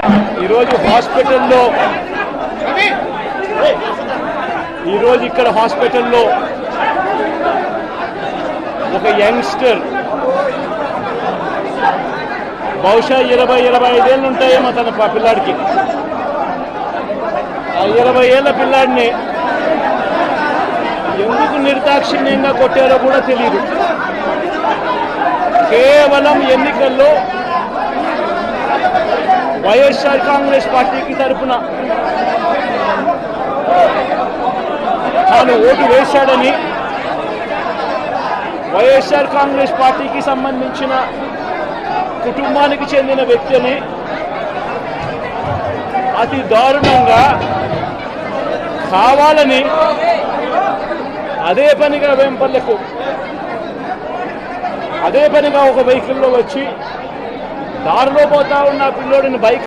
ఈరోజు ఇక్కడ హాస్పిటల్లో ఒక యంగ్స్టర్ బహుశా 20-25 ఏళ్ళు ఉంటాయేమో తన పిల్లాడికి. ఆ 20 ఏళ్ల పిల్లాడిని ఎందుకు నిర్దాక్షిణ్యంగా కొట్టారో కూడా తెలియదు. కేవలం ఎన్నికల్లో వైఎస్ఆర్ కాంగ్రెస్ పార్టీకి తరఫున తాను ఓటు వేశాడని, వైఎస్ఆర్ కాంగ్రెస్ పార్టీకి సంబంధించిన కుటుంబానికి చెందిన వ్యక్తిని అతి దారుణంగా కావాలని అదే పనిగా వేంపల్లెకు ఒక వెహికల్లో వచ్చి దారిలో పోతా ఉన్న పిల్లోడిని బైక్